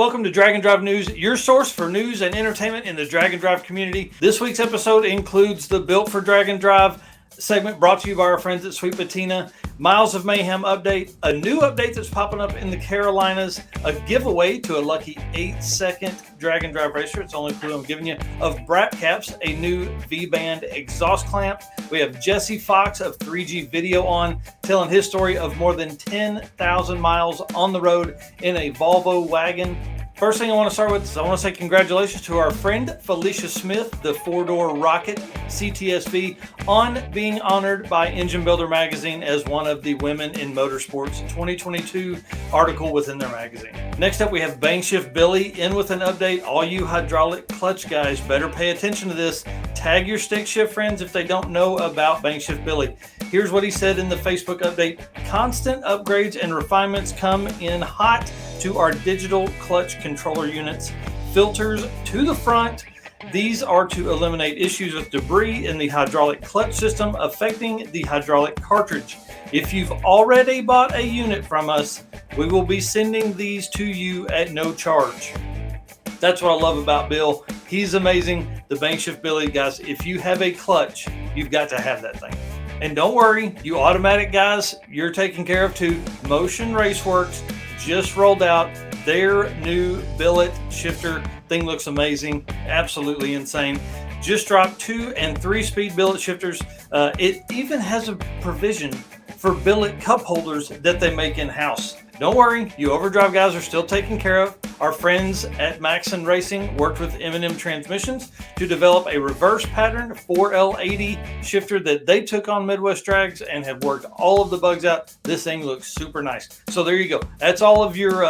welcome to Drag and Drive News, your source for news and entertainment in the Drag and Drive community. This week's episode includes the Built for Drag and Drive segment brought to you by our friends at Sweet Patina, Miles of Mayhem update, a new update that's popping up in the Carolinas, a giveaway to a lucky 8-second Drag and Drive racer, it's the only clue I'm giving you, of Brat Caps, a new V-band exhaust clamp. We have Jesse Fox of 3G Video on, telling his story of more than 10,000 miles on the road in a Volvo wagon. First thing I want to start with is I want to say congratulations to our friend Felicia Smith, the four-door Rocket CTSV, on being honored by Engine Builder Magazine as one of the Women in Motorsports 2022 article within their magazine. Next up, we have BangShift Billy in with an update. All you hydraulic clutch guys better pay attention to this. Tag your stick shift friends if they don't know about BangShift Billy. Here's what he said in the Facebook update. Constant upgrades and refinements come in hot to our digital clutch controller units. Filters to the front. These are to eliminate issues with debris in the hydraulic clutch system affecting the hydraulic cartridge. If you've already bought a unit from us, we will be sending these to you at no charge. That's what I love about Bill. He's amazing. The BangShift Billy, guys, if you have a clutch, you've got to have that thing. And don't worry, you automatic guys, you're taken care of too. Motion Raceworks just rolled out their new billet shifter. Thing looks amazing, absolutely insane. Just dropped 2 and 3 speed billet shifters. It even has a provision for billet cup holders that they make in-house. Don't worry, you Overdrive guys are still taken care of. Our friends at Maxon Racing worked with M&M Transmissions to develop a reverse pattern 4L80 shifter that they took on Midwest Drags and have worked all of the bugs out. This thing looks super nice. So there you go. That's all of your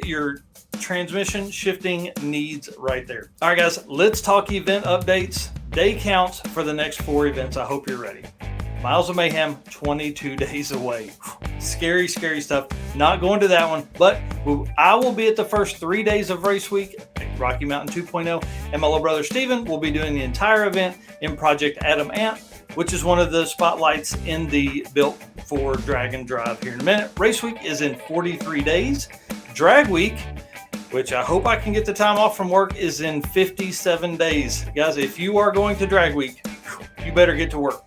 your transmission shifting needs right there. All right, guys, let's talk event updates. Day counts for the next 4 events. I hope you're ready. Miles of Mayhem, 22 days away. Scary, scary stuff. Not going to that one, but I will be at the first 3 days of race week, Rocky Mountain 2.0, and my little brother Steven will be doing the entire event in Project Adam Amp, which is one of the spotlights in the Built for Drag and Drive here in a minute. Race week is in 43 days. Drag week, which I hope I can get the time off from work, is in 57 days. Guys, if you are going to Drag week, you better get to work.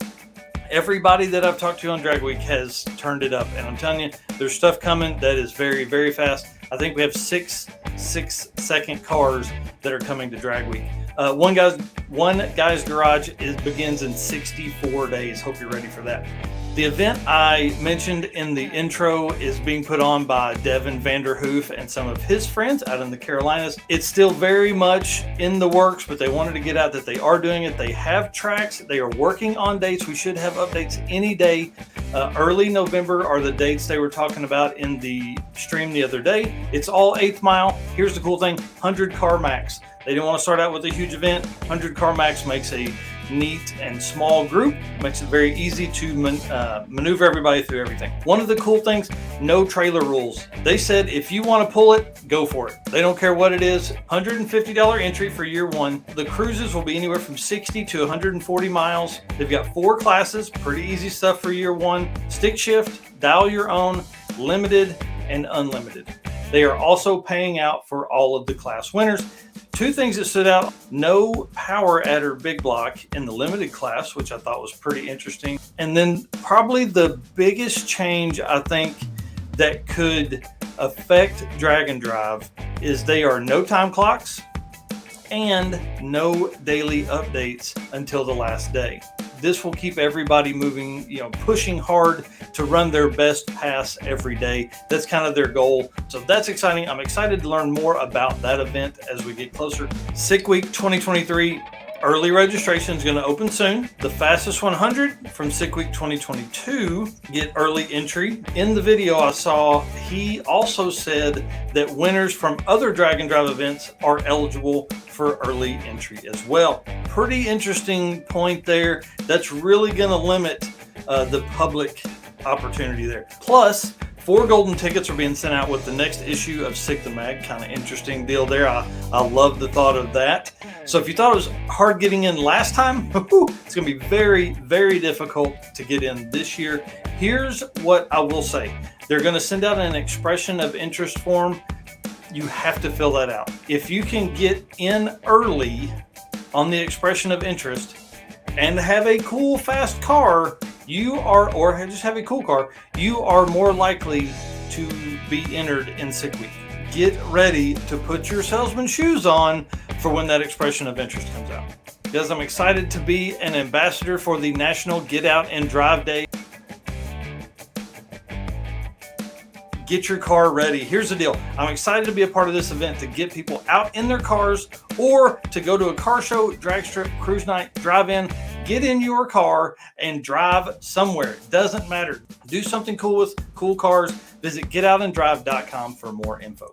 Everybody that I've talked to on Drag Week has turned it up, and I'm telling you, there's stuff coming that is very, very fast. I think we have 6 6-second cars that are coming to Drag Week. One guy's garage begins in 64 days. Hope you're ready for that. The event I mentioned in the intro is being put on by Devin Vanderhoof and some of his friends out in the Carolinas. It's still very much in the works, but they wanted to get out that they are doing it. They have tracks. They are working on dates. We should have updates any day. Early November are the dates they were talking about in the stream the other day. It's all 8th mile. Here's the cool thing, 100 car max. They didn't want to start out with a huge event. 100 car max makes a neat and small group, makes it very easy to maneuver everybody through everything. One of the cool things, no trailer rules. They said if you want to pull it, go for it. They don't care what it is. $150 entry for year 1. The cruises will be anywhere from 60 to 140 miles. They've got 4 classes, pretty easy stuff for year 1. Stick shift, dial your own, limited, and unlimited. They are also paying out for all of the class winners. 2 things that stood out: no power adder big block in the limited class, which I thought was pretty interesting. And then probably the biggest change I think that could affect Drag and Drive is they are no time clocks and no daily updates until the last day. This will keep everybody moving, pushing hard to run their best pass every day. That's kind of their goal. So that's exciting. I'm excited to learn more about that event as we get closer. Sick Week 2023. Early registration is going to open soon. The fastest 100 from Sick Week 2022 get early entry. In the video I saw, he also said that winners from other Drag and Drive events are eligible for early entry as well. Pretty interesting point there. That's really going to limit the public opportunity there. Plus, 4 golden tickets are being sent out with the next issue of Sick the Mag. Kind of interesting deal there. I love the thought of that. So if you thought it was hard getting in last time, it's going to be very, very difficult to get in this year. Here's what I will say. They're going to send out an expression of interest form You have to fill that out. If you can get in early on the expression of interest and have a cool, fast car, or just have a cool car, you are more likely to be entered in Sick Week. Get ready to put your salesman shoes on for when that expression of interest comes out. Because I'm excited to be an ambassador for the National Get Out and Drive Day. Get your car ready. Here's the deal. I'm excited to be a part of this event to get people out in their cars or to go to a car show, drag strip, cruise night, drive in, get in your car and drive somewhere. It doesn't matter. Do something cool with cool cars. Visit getoutanddrive.com for more info.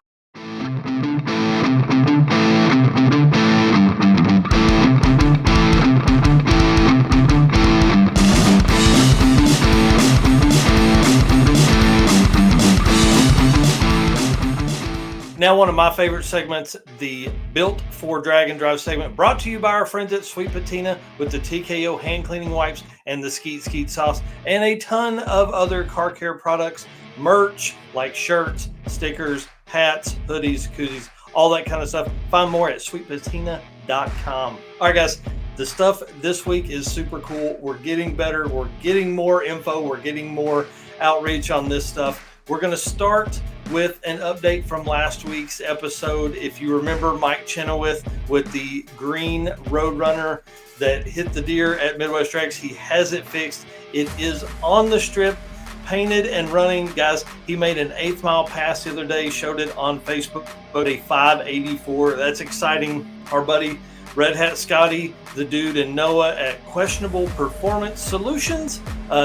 Now, one of my favorite segments, the Built for Drag and Drive segment, brought to you by our friends at Sweet Patina with the TKO hand cleaning wipes and the Skeet Skeet sauce and a ton of other car care products, merch like shirts, stickers, hats, hoodies, koozies, all that kind of stuff. Find more at sweetpatina.com. All right, guys, the stuff this week is super cool. We're getting better. We're getting more info. We're getting more outreach on this stuff. We're going to start with an update from last week's episode. If you remember Mike Chenoweth with the green Roadrunner that hit the deer at Midwest Drags, he has it fixed. It is on the strip, painted and running. Guys, he made an 8th mile pass the other day, showed it on Facebook, but a 584. That's exciting. Our buddy Red Hat Scotty, the dude in Noah at Questionable Performance Solutions,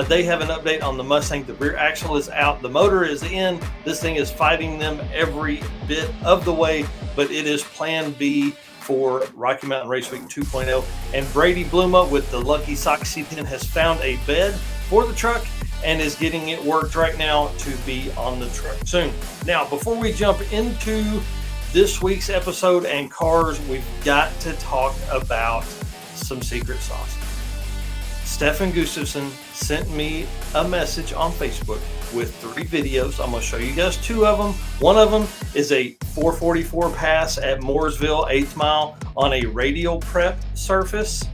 they have an update on the Mustang. The rear axle is out. The motor is in. This thing is fighting them every bit of the way, but it is Plan B for Rocky Mountain Race Week 2.0. And Brady Bluma with the Lucky Sock C10 has found a bed for the truck and is getting it worked right now to be on the truck soon. Now, before we jump into this week's episode and cars, we've got to talk about some secret sauce. Stefan Gustafson sent me a message on Facebook with 3 videos. I'm going to show you guys 2 of them. One of them is a 444 pass at Mooresville 8th mile on a radial prep surface.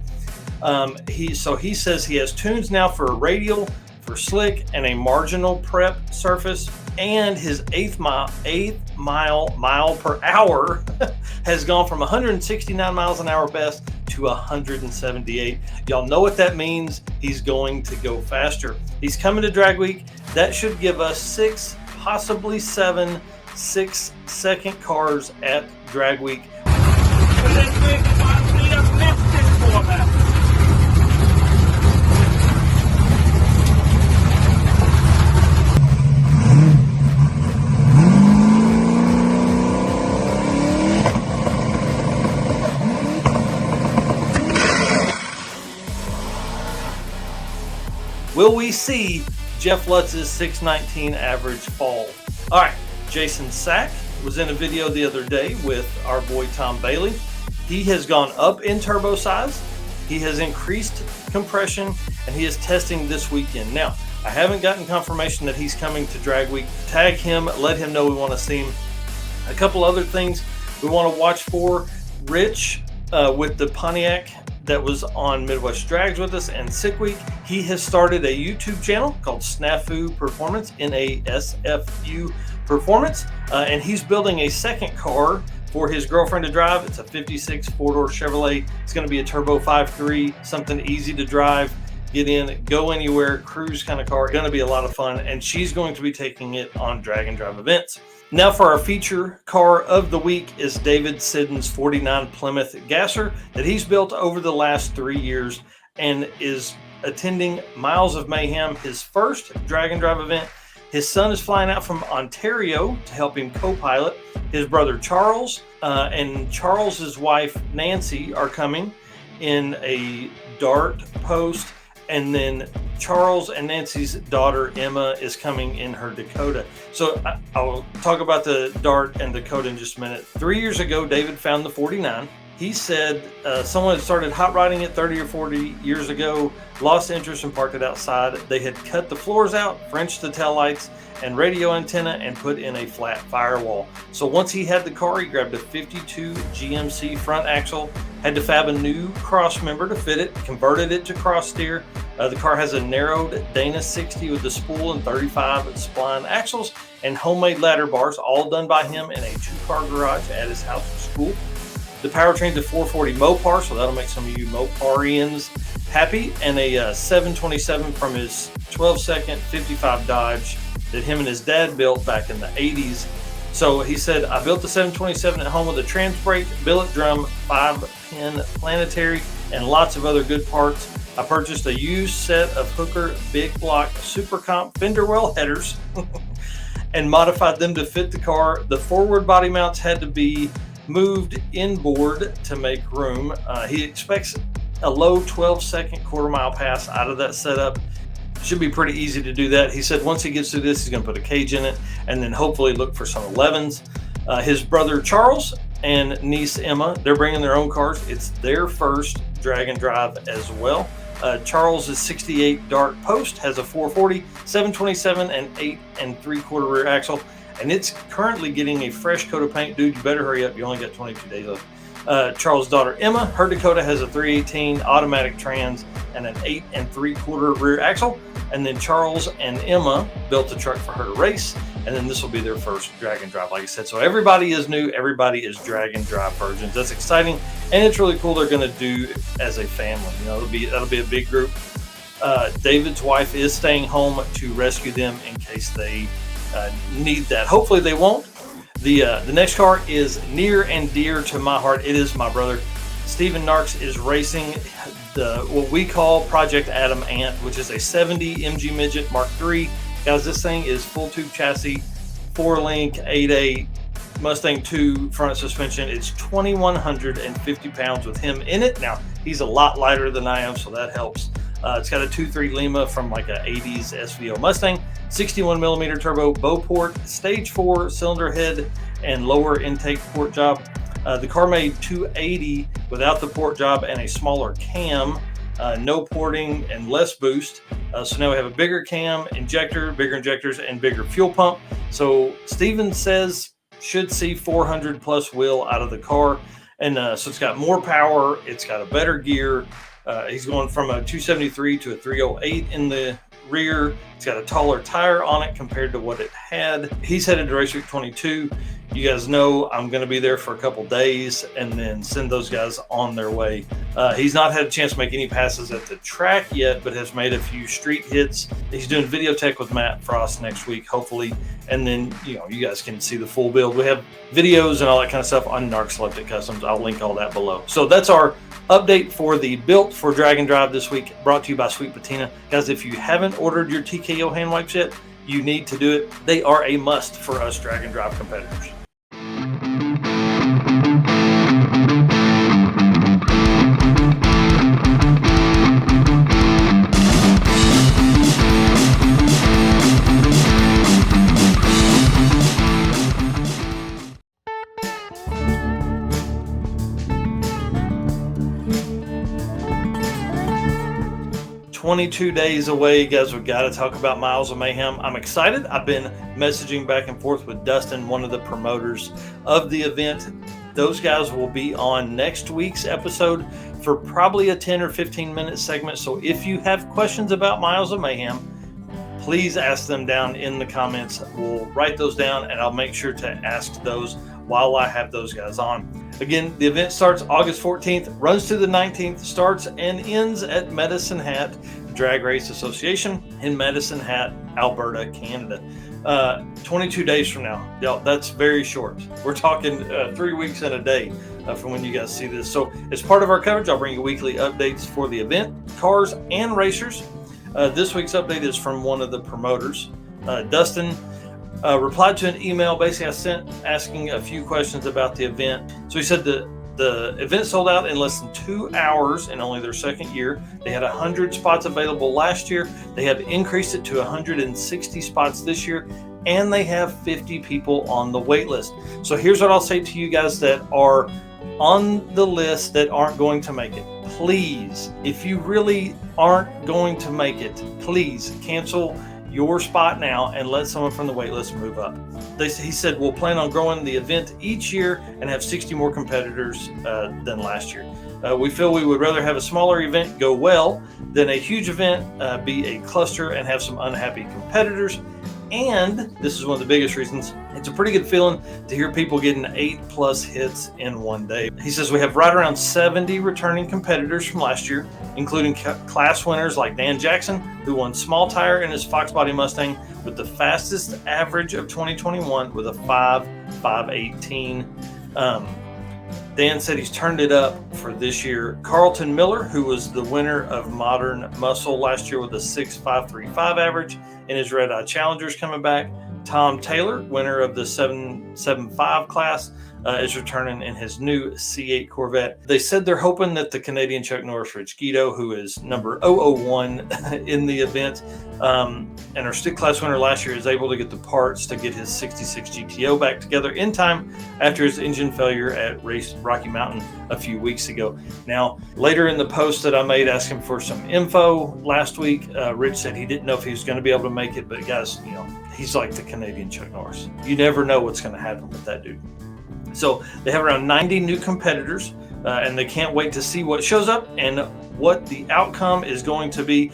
He says he has tunes now for a radial, for slick, and a marginal prep surface. And his 8th mile per hour has gone from 169 miles an hour best to 178. Y'all know what that means. He's going to go faster. He's coming to Drag Week. That should give us 6, possibly 7 6-second cars at Drag Week. Will we see Jeff Lutz's 619 average fall? All right, Jason Sack was in a video the other day with our boy Tom Bailey. He has gone up in turbo size, he has increased compression, and he is testing this weekend. Now, I haven't gotten confirmation that he's coming to Drag Week. Tag him, let him know we want to see him. A couple other things we want to watch for. Rich with the Pontiac that was on Midwest Drags with us and Sick Week. He has started a YouTube channel called Snafu Performance, NASFU Performance, and he's building a second car for his girlfriend to drive. It's a 56 4-door Chevrolet. It's going to be a turbo 5.3, something easy to drive, get in, go anywhere, cruise kind of car. Going to be a lot of fun, and she's going to be taking it on drag and drive events. Now for our feature car of the week is David Siddon's 49 Plymouth Gasser that he's built over the last 3 years and is attending Miles of Mayhem, his first drag and drive event. His son is flying out from Ontario to help him co-pilot. His brother Charles and Charles's wife Nancy are coming in a Dart Post, and then Charles and Nancy's daughter Emma is coming in her Dakota. So I'll talk about the Dart and Dakota in just a minute. 3 years ago, David found the 49. He said someone had started hot rodding it 30 or 40 years ago, lost interest and parked it outside. They had cut the floors out, Frenched the taillights and radio antenna, and put in a flat firewall. So once he had the car, he grabbed a 52 GMC front axle, had to fab a new cross member to fit it, converted it to cross steer. The car has a narrowed Dana 60 with the spool and 35 spline axles and homemade ladder bars, all done by him in a 2-car garage at his house or school. The powertrain's a 440 Mopar, so that'll make some of you Moparians happy, and a 727 from his 12-second 55 Dodge that him and his dad built back in the 80s. So he said, I built the 727 at home with a trans brake, billet drum, 5-pin planetary, and lots of other good parts. I purchased a used set of Hooker Big Block Super Comp fender well headers and modified them to fit the car. The forward body mounts had to be moved inboard to make room. He expects a low 12-second quarter-mile pass out of that setup. Should be pretty easy to do that. He said once he gets through this, he's going to put a cage in it and then hopefully look for some 11s. His brother Charles and niece Emma, they're bringing their own cars. It's their first drag and drive as well. Charles' 68 Dark Post has a 440, 727, and 8 3/4 rear axle, and it's currently getting a fresh coat of paint. Dude, you better hurry up. You only got 22 days left. Charles' daughter Emma, her Dakota has a 318 automatic trans and an 8 3/4 rear axle. And then Charles and Emma built a truck for her to race, and then this will be their first drag and drive, like I said. So everybody is new, everybody is drag and drive virgins. That's exciting, and it's really cool. They're going to do as a family. You know, that'll be a big group. David's wife is staying home to rescue them in case they need that. Hopefully they won't. The next car is near and dear to my heart. It is my brother. Steven Narks is racing what we call Project Adam Ant, which is a 70 MG Midget Mark III. Guys, this thing is full tube chassis, 4-link, 8.8 Mustang 2 front suspension. It's 2,150 pounds with him in it. Now, he's a lot lighter than I am, so that helps. It's got a 2.3 Lima from like a 80s SVO Mustang, 61 millimeter turbo, bow port, stage 4 cylinder head, and lower intake port job. The car made 280 without the port job and a smaller cam, no porting and less boost. So now we have a bigger cam, bigger injectors, and bigger fuel pump. So Steven says should see 400 plus wheel out of the car. And so it's got more power. It's got a better gear. He's going from a 273 to a 308 in the rear. It's got a taller tire on it compared to what it had. He's headed to Race Week 22. You guys know I'm going to be there for a couple days and then send those guys on their way. He's not had a chance to make any passes at the track yet, but has made a few street hits. He's doing video tech with Matt Frost next week, hopefully. And then, you guys can see the full build. We have videos and all that kind of stuff on Narc Selected Customs. I'll link all that below. So that's our update for the Built for Drag and Drive this week, brought to you by Sweet Patina. Guys, if you haven't ordered your TKO hand wipes yet, you need to do it. They are a must for us drag and drive competitors. 22 days away, guys. We've got to talk about Miles of Mayhem. I'm excited. I've been messaging back and forth with Dustin, one of the promoters of the event. Those guys will be on next week's episode for probably a 10 or 15 minute segment. So if you have questions about Miles of Mayhem, please ask them down in the comments. We'll write those down and I'll make sure to ask those while I have those guys on. Again, the event starts August 14th, runs to the 19th, starts and ends at Medicine Hat Drag Race Association in Medicine Hat, Alberta, Canada. 22 days from now. Y'all, that's very short. We're talking 3 weeks and a day from when you guys see this. So as part of our coverage, I'll bring you weekly updates for the event, cars, and racers. This week's update is from one of the promoters. Dustin replied to an email basically I sent asking a few questions about the event. So he said the event sold out in less than 2 hours in only their second year. They had 100 spots available last year. They have increased it to 160 spots this year, and they have 50 people on the wait list. So here's what I'll say to you guys that are on the list that aren't going to make it, please, if you really aren't going to make it, please cancel your spot now and let someone from the wait list move up. He said, we'll plan on growing the event each year and have 60 more competitors than last year. We feel we would rather have a smaller event go well than a huge event be a cluster and have some unhappy competitors. And this is one of the biggest reasons, it's a pretty good feeling to hear people getting 8+ hits in one day. He says we have right around 70 returning competitors from last year, including class winners like Dan Jackson, who won small tire in his Fox Body Mustang with the fastest average of 2021 with a 5.18. Dan said he's turned it up for this year. Carlton Miller, who was the winner of Modern Muscle last year with a 6.535 average in his Red Eye Challengers, coming back. Tom Taylor, winner of the 775 class, is returning in his new C8 Corvette. They said they're hoping that the Canadian Chuck Norris Rich Guido, who is number 001 in the event, and our stick class winner last year, is able to get the parts to get his 66 GTO back together in time after his engine failure at Rocky Mountain a few weeks ago. Now, later in the post that I made asking for some info last week, Rich said he didn't know if he was going to be able to make it, but guys, he's like the Canadian Chuck Norris. You never know what's going to happen with that dude. So they have around 90 new competitors, and they can't wait to see what shows up and what the outcome is going to be.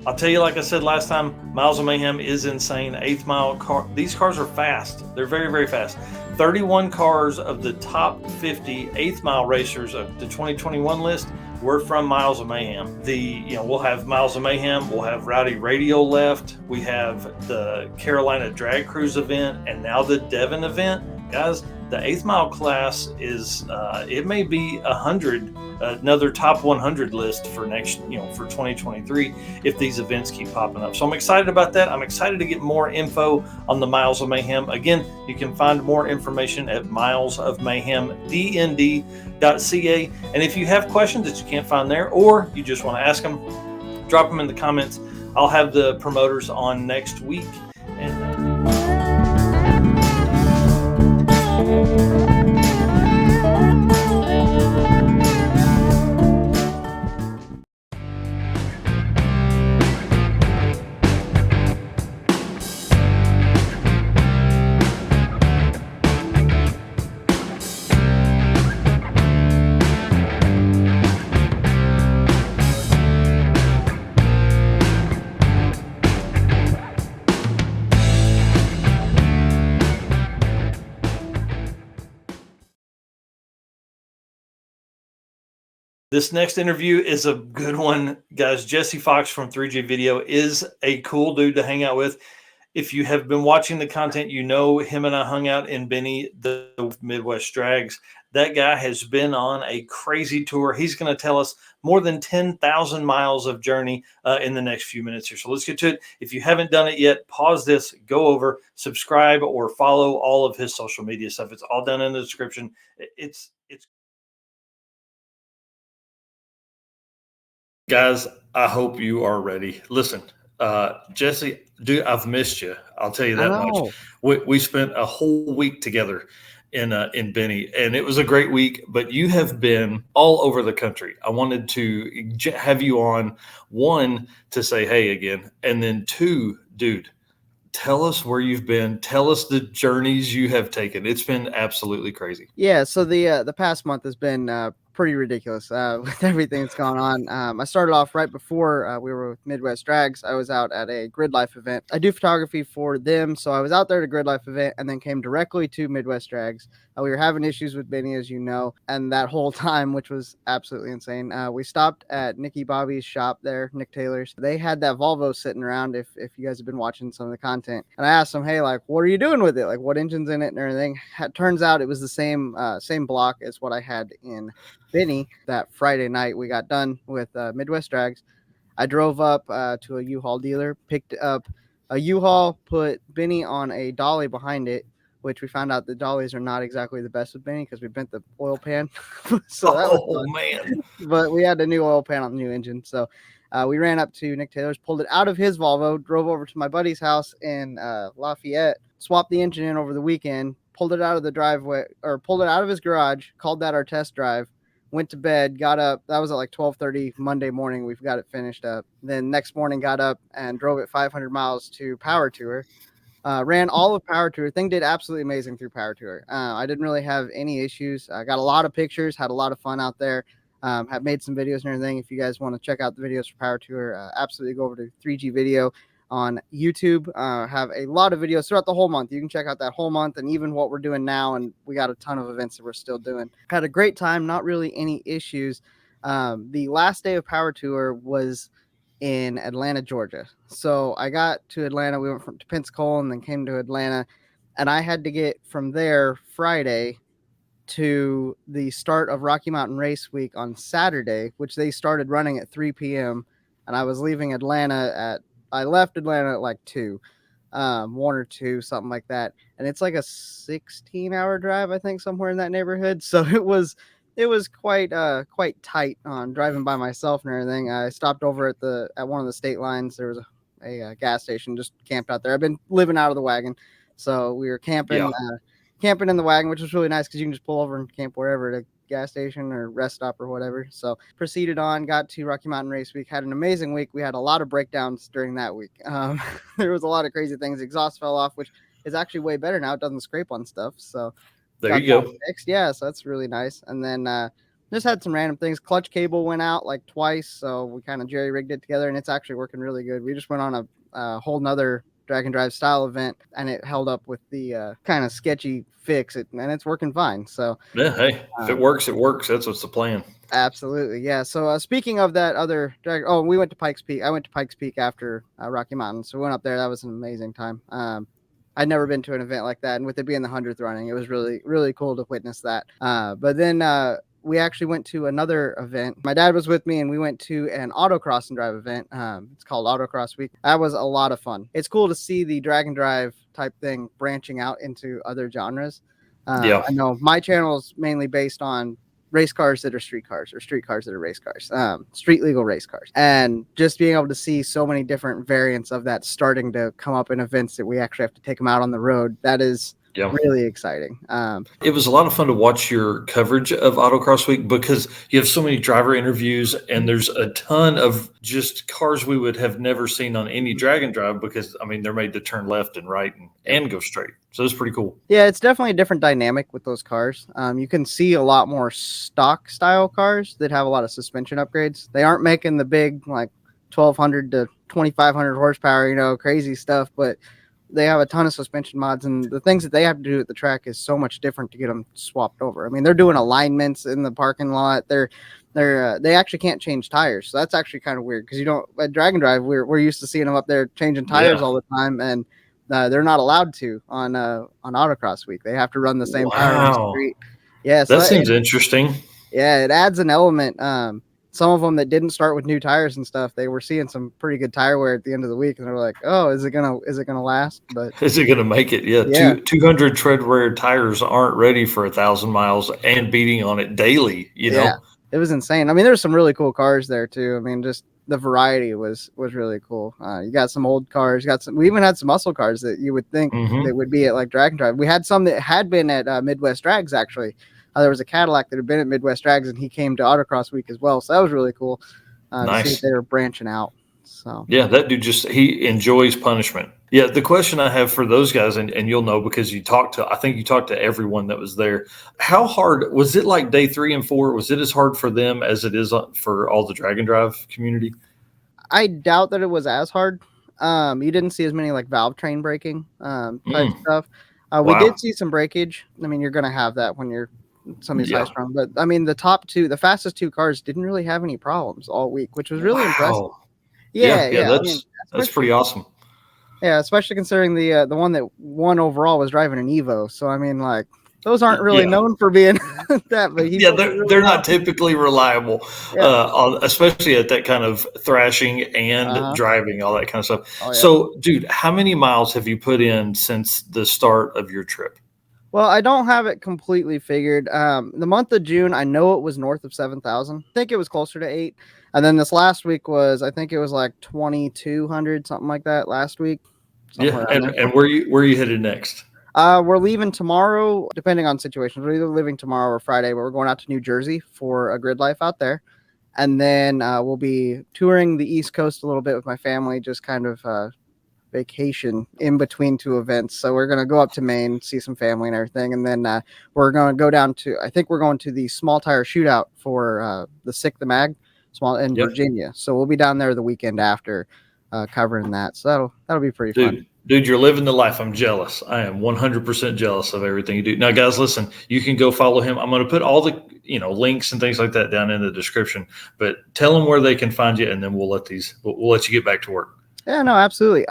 I'll tell you, like I said last time, Miles of Mayhem is insane. 8th mile car. These cars are fast. They're very, very fast. 31 cars of the top 50 8th mile racers of the 2021 list were from Miles of Mayhem. We'll have Miles of Mayhem. We'll have Rowdy Radio left. We have the Carolina Drag Cruise event, and now the Devon event. Guys, the 8th mile class is, it may be 100, another top 100 list for for 2023 if these events keep popping up. So I'm excited about that. I'm excited to get more info on the Miles of Mayhem. Again, you can find more information at milesofmayhemdnd.ca. And if you have questions that you can't find there, or you just want to ask them, drop them in the comments. I'll have the promoters on next week. This next interview is a good one, guys. Jesse Fox from 3J Video is a cool dude to hang out with. If you have been watching the content, him and I hung out in Benny, the Midwest Drags. That guy has been on a crazy tour. He's going to tell us more than 10,000 miles of journey in the next few minutes here. So let's get to it. If you haven't done it yet, pause this, go over, subscribe, or follow all of his social media stuff. It's all down in the description. It's Guys, I hope you are ready. Listen, Jesse, dude, I've missed you. I'll tell you that much. We spent a whole week together in Benny, and it was a great week. But you have been all over the country. I wanted to have you on, one, to say hey again, and then two, dude, tell us where you've been. Tell us the journeys you have taken. It's been absolutely crazy. Yeah, so the past month has been pretty ridiculous with everything that's gone on. I started off right before we were with Midwest Drags. I was out at a Grid Life event. I do photography for them, so I was out there at a Grid Life event and then came directly to Midwest Drags. We were having issues with Benny, as you know, and that whole time, which was absolutely insane, we stopped at Nicky Bobby's shop there, Nick Taylor's. They had that Volvo sitting around, if you guys have been watching some of the content. And I asked them, hey, like, what are you doing with it? Like, what engine's in it and everything? Turns out it was the same block as what I had in Benny. That Friday night we got done with Midwest Drags. I drove up to a U-Haul dealer, picked up a U-Haul, put Benny on a dolly behind it, which we found out the dollies are not exactly the best with Benny because we bent the oil pan. So that was fun. Man. But we had a new oil pan on the new engine. So we ran up to Nick Taylor's, pulled it out of his Volvo, drove over to my buddy's house in Lafayette, swapped the engine in over the weekend, pulled it out of the driveway, or pulled it out of his garage, called that our test drive, went to bed, got up. That was at like 12:30 Monday morning. We've got it finished up. Then next morning got up and drove it 500 miles to Power Tour. Ran all of Power Tour. Thing did absolutely amazing through Power Tour. I didn't really have any issues. I got a lot of pictures, had a lot of fun out there. Have made some videos and everything. If you guys want to check out the videos for Power Tour, absolutely go over to 3G Video on YouTube. Have a lot of videos throughout the whole month. You can check out that whole month and even what we're doing now. And we got a ton of events that we're still doing. Had a great time. Not really any issues. The last day of Power Tour was in Atlanta, Georgia. So I got to Atlanta. We went to Pensacola and then came to Atlanta. And I had to get from there Friday to the start of Rocky Mountain Race Week on Saturday, which they started running at 3 p.m. And I was leaving Atlanta I left Atlanta at like 2, 1 or 2, something like that. And it's like a 16-hour drive, I think, somewhere in that neighborhood. So it was quite tight on driving by myself and everything. I stopped over at one of the state lines. There was a gas station, just camped out there. I've been living out of the wagon, so we were camping in the wagon, which was really nice because you can just pull over and camp wherever at a gas station or rest stop or whatever. So proceeded on, got to Rocky Mountain Race Week, had an amazing week. We had a lot of breakdowns during that week. There was a lot of crazy things. Exhaust fell off, which is actually way better now. It doesn't scrape on stuff. So there you go. Fixed. Yeah, so that's really nice. And then just had some random things. Clutch cable went out like twice, so we kind of jerry-rigged it together, and it's actually working really good. We just went on a whole nother drag and drive style event, and it held up with the kind of sketchy fix, and it's working fine. So yeah, hey, if it works, it works. That's what's the plan. Absolutely, yeah. So speaking of that other drag, we went to Pikes Peak. I went to Pikes Peak after Rocky Mountain, so we went up there. That was an amazing time. I'd never been to an event like that, and with it being the 100th running, it was really, really cool to witness that. But then we actually went to another event. My dad was with me, and we went to an autocross and drive event. It's called Autocross Week. That was a lot of fun. It's cool to see the drag and drive type thing branching out into other genres. I know my channel is mainly based on race cars that are street cars, or street cars that are race cars, street legal race cars. And just being able to see so many different variants of that starting to come up in events that we actually have to take them out on the road, that is really exciting. It was a lot of fun to watch your coverage of Autocross Week because you have so many driver interviews, and there's a ton of just cars we would have never seen on any drag and drive because, I mean, they're made to turn left and right and go straight. So it's pretty cool. Yeah, it's definitely a different dynamic with those cars. You can see a lot more stock style cars that have a lot of suspension upgrades. They aren't making the big, like, 1,200 to 2,500 horsepower, crazy stuff, but they have a ton of suspension mods, and the things that they have to do at the track is so much different to get them swapped over. I mean, they're doing alignments in the parking lot. They actually can't change tires, so that's actually kind of weird because at drag and drive we're used to seeing them up there changing tires all the time, and they're not allowed to on Autocross Week. They have to run the same tire on the street. Yeah, so that seems interesting. Yeah, it adds an element. Some of them that didn't start with new tires and stuff, they were seeing some pretty good tire wear at the end of the week, and they were like, "Oh, is it gonna last?" But is it gonna make it? Yeah. 200 tread wear tires aren't ready for 1,000 miles and beating on it daily. You know, it was insane. I mean, there's some really cool cars there too. I mean, just the variety was really cool. You got some old cars, we even had some muscle cars that you would think that would be at like drag and drive. We had some that had been at Midwest Drags actually. There was a Cadillac that had been at Midwest Drags, and he came to Autocross Week as well. So that was really cool to see if they were branching out. So yeah, that dude he enjoys punishment. Yeah, the question I have for those guys, and you'll know because I think you talked to everyone that was there. How hard was it? Like day 3 and 4, was it as hard for them as it is for all the drag and drive community? I doubt that it was as hard. You didn't see as many like valve train braking type stuff. We did see some breakage. I mean, you're going to have that when you're somebody's high strung, but I mean, the fastest 2 cars didn't really have any problems all week, which was really impressive. Yeah, that's pretty awesome. Yeah, especially considering the one that won overall was driving an Evo. So I mean, like, those aren't really known for being that, but they're not typically reliable, especially at that kind of thrashing and driving, all that kind of stuff. Oh, yeah. So, dude, how many miles have you put in since the start of your trip? Well, I don't have it completely figured. The month of June, I know it was north of 7,000. I think it was closer to 8. And then this last week I think it was like 2,200, something like that last week. Yeah, and where you headed next? We're leaving tomorrow, depending on situations. We're either leaving tomorrow or Friday, but we're going out to New Jersey for a grid life out there. And then we'll be touring the East Coast a little bit with my family, just kind of vacation in between two events. So we're going to go up to Maine, see some family and everything. And then we're going to go down to, I think we're going to the small tire shootout for the Sick the Mag small in Virginia. So we'll be down there the weekend after covering that. So that'll be pretty fun. Dude, you're living the life. I'm jealous. I am 100% jealous of everything you do. Now, guys, listen, you can go follow him. I'm going to put all the links and things like that down in the description. But tell them where they can find you, and then we'll let you get back to work. Yeah, no, absolutely.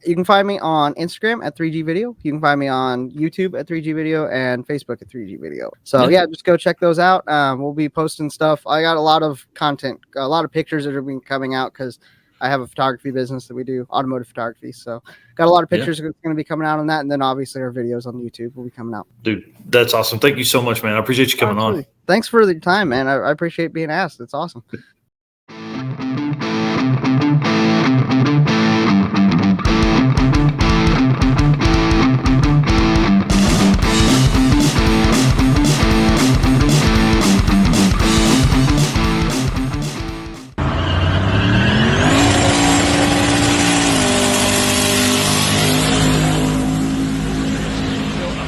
You can find me on Instagram at 3G Video. You can find me on YouTube at 3G Video and Facebook at 3G Video. So yeah, just go check those out. We'll be posting stuff. I got a lot of content, a lot of pictures that are being coming out because I have a photography business that we do, automotive photography. So got a lot of pictures that's going to be coming out on that. And then obviously our videos on YouTube will be coming out. Dude, that's awesome. Thank you so much, man. I appreciate you coming on. Thanks for the time, man. I appreciate being asked. It's awesome.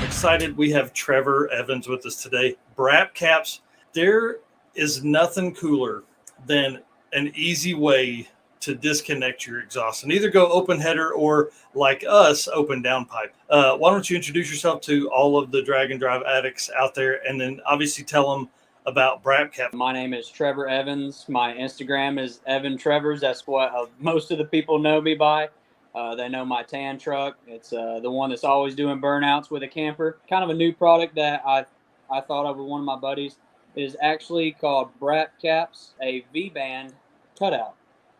Excited. We have Trevor Evans with us today. Brap caps. There is nothing cooler than an easy way to disconnect your exhaust and either go open header or, like us, open downpipe. Why don't you introduce yourself to all of the drag and drive addicts out there, and then obviously tell them about Brap cap. My name is Trevor Evans. My Instagram is Evan Trevors. That's what most of the people know me by. They know my tan truck. It's the one that's always doing burnouts with a camper. Kind of a new product that I thought of with one of my buddies. It is actually called Brap Caps, a V-band cutout.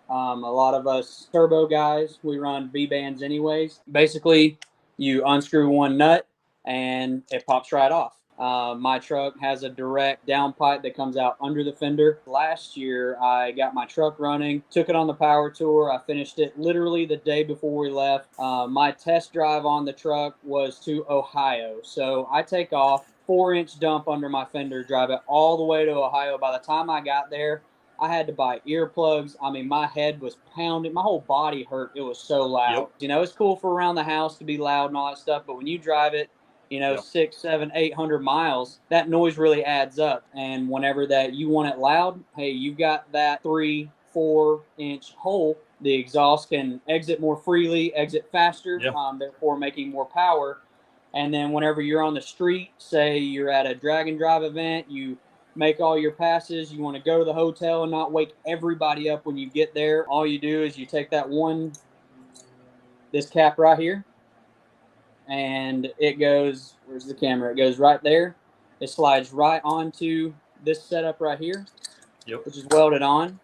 A lot of us turbo guys, we run V-bands anyways. Basically, you unscrew one nut and it pops right off. My truck has a direct downpipe that comes out under the fender. Last year, I got my truck running, took it on the power tour. I finished it literally the day before we left. My test drive on the truck was to Ohio. So I take off, 4-inch dump under my fender, drive it all the way to Ohio. By the time I got there, I had to buy earplugs. I mean, my head was pounding. My whole body hurt. It was so loud. Yep. It's cool for around the house to be loud and all that stuff, but when you drive it, 6, 7, 800 miles, that noise really adds up. And whenever that you want it loud, hey, you've got that 3-4-inch hole. The exhaust can exit more freely, exit faster, therefore making more power. And then whenever you're on the street, say you're at a drag and drive event, you make all your passes, you want to go to the hotel and not wake everybody up when you get there. All you do is you take this cap right here, and it goes, where's the camera? It goes right there. It slides right onto this setup right here, which is welded on.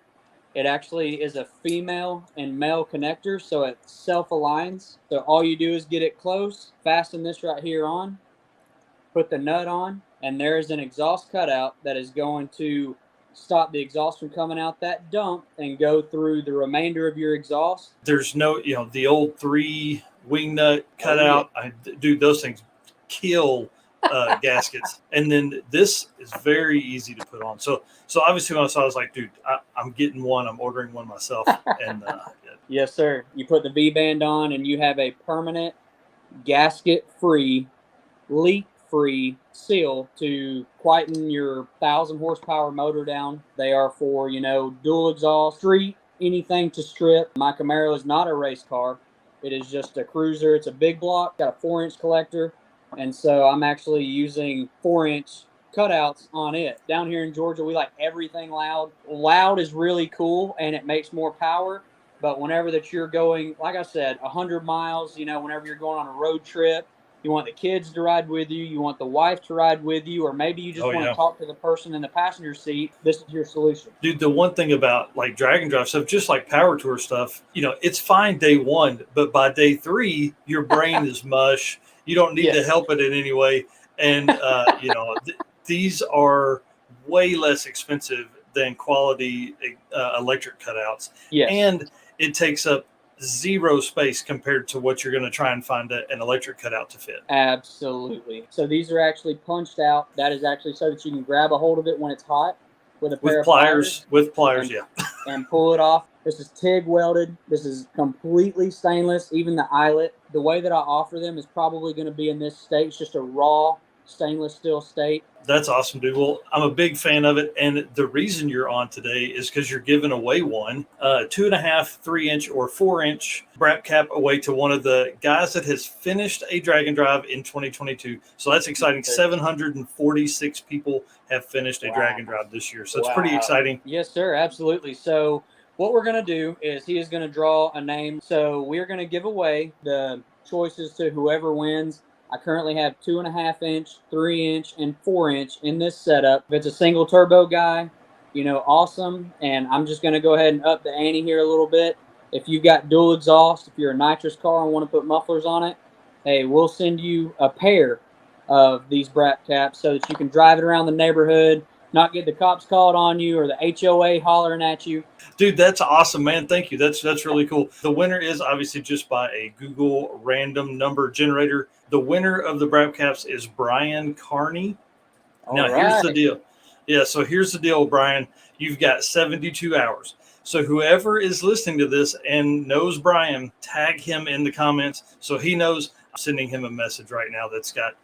It actually is a female and male connector, so it self-aligns. So all you do is get it close, fasten this right here on, put the nut on, and there is an exhaust cutout that is going to stop the exhaust from coming out that dump and go through the remainder of your exhaust. There's no, the old 3 wing nut cutout. Dude, those things kill gaskets. And then this is very easy to put on. So obviously when I saw it, I was like, dude, I'm getting one. I'm ordering one myself. And yes, sir. You put the V-band on and you have a permanent gasket-free, leak-free seal to quieten your 1,000 horsepower motor down. They are for, dual exhaust, street, anything to strip. My Camaro is not a race car. It is just a cruiser. It's a big block, got a 4-inch collector. And so I'm actually using 4-inch cutouts on it. Down here in Georgia, we like everything loud. Loud is really cool and it makes more power. But whenever that you're going, like I said, 100 miles, whenever you're going on a road trip, you want the kids to ride with you, you want the wife to ride with you, or maybe you just want to talk to the person in the passenger seat. This is your solution. Dude, the one thing about like drag and drive stuff, just like power tour stuff, it's fine day 1, but by day 3, your brain is mush. You don't need to help it in any way. And, these are way less expensive than quality electric cutouts. Yes. And it takes up zero space compared to what you're going to try and find an electric cutout to fit. Absolutely. So these are actually punched out. That is actually so that you can grab a hold of it when it's hot with a pair of pliers. With pliers, yeah. And pull it off. This is TIG welded. This is completely stainless. Even the eyelet, the way that I offer them is probably going to be in this state. It's just a raw stainless steel state. That's awesome, dude. Well, I'm a big fan of it. And the reason you're on today is because you're giving away one 2.5, 3-inch, or 4-inch brap cap away to one of the guys that has finished a drag and drive in 2022. So that's exciting. 746 people have finished a drag and drive this year. So it's pretty exciting. Yes, sir. Absolutely. So what we're going to do is he is going to draw a name. So we're going to give away the choices to whoever wins. I currently have 2.5-inch, 3-inch, and 4-inch in this setup. If it's a single turbo guy, awesome. And I'm just going to go ahead and up the ante here a little bit. If you've got dual exhaust, if you're a nitrous car and want to put mufflers on it, hey, we'll send you a pair of these brap caps so that you can drive it around the neighborhood, not get the cops called on you or the HOA hollering at you. Dude, that's awesome, man. Thank you. That's really cool. The winner is obviously just by a Google random number generator. The winner of the brap caps is Brian Carney. Here's the deal. Yeah, so here's the deal, Brian. You've got 72 hours. So whoever is listening to this and knows Brian, tag him in the comments so he knows. I'm sending him a message right now that's got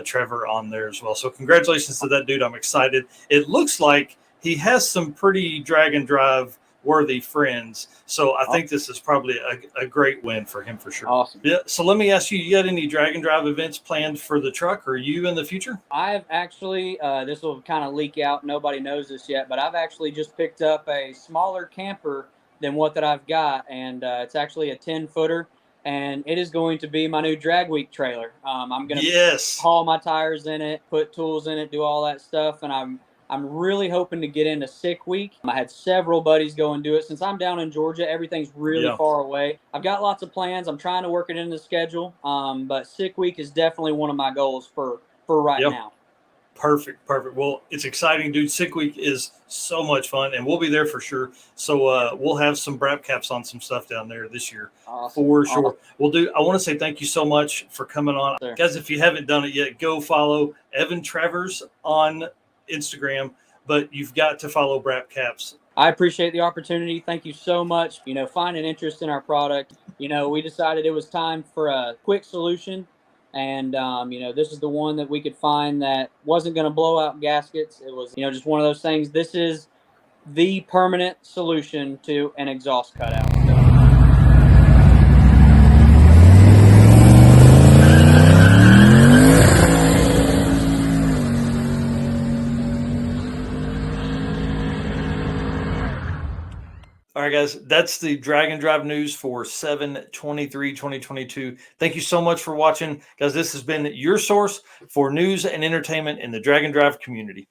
Trevor on there as well. So congratulations to that dude. I'm excited. It looks like he has some pretty drag and drive worthy friends. So I think this is probably a great win for him for sure. Awesome. Yeah. So let me ask you, you got any drag and drive events planned for the truck or you in the future? I've actually, this will kind of leak out. Nobody knows this yet, but I've actually just picked up a smaller camper than what that I've got. And it's actually a 10-footer. And it is going to be my new drag week trailer. I'm going to haul my tires in it, put tools in it, do all that stuff. And I'm really hoping to get into Sick Week. I had several buddies go and do it. Since I'm down in Georgia, everything's really far away. I've got lots of plans. I'm trying to work it into the schedule. But Sick Week is definitely one of my goals for right now. Perfect. Well, it's exciting, dude. Sick Week is so much fun, and we'll be there for sure. So we'll have some brap caps on some stuff down there this year for sure. Awesome. Well, dude, I want to say thank you so much for coming on. Sure. Guys, if you haven't done it yet, go follow Evan Travers on Instagram, but you've got to follow Brap Caps. I appreciate the opportunity. Thank you so much. Find an interest in our product. We decided it was time for a quick solution. And, this is the one that we could find that wasn't going to blow out gaskets. It was, just one of those things. This is the permanent solution to an exhaust cutout. All right, guys, that's the drag and drive news for 7/23/2022. Thank you so much for watching. Guys, this has been your source for news and entertainment in the drag and drive community.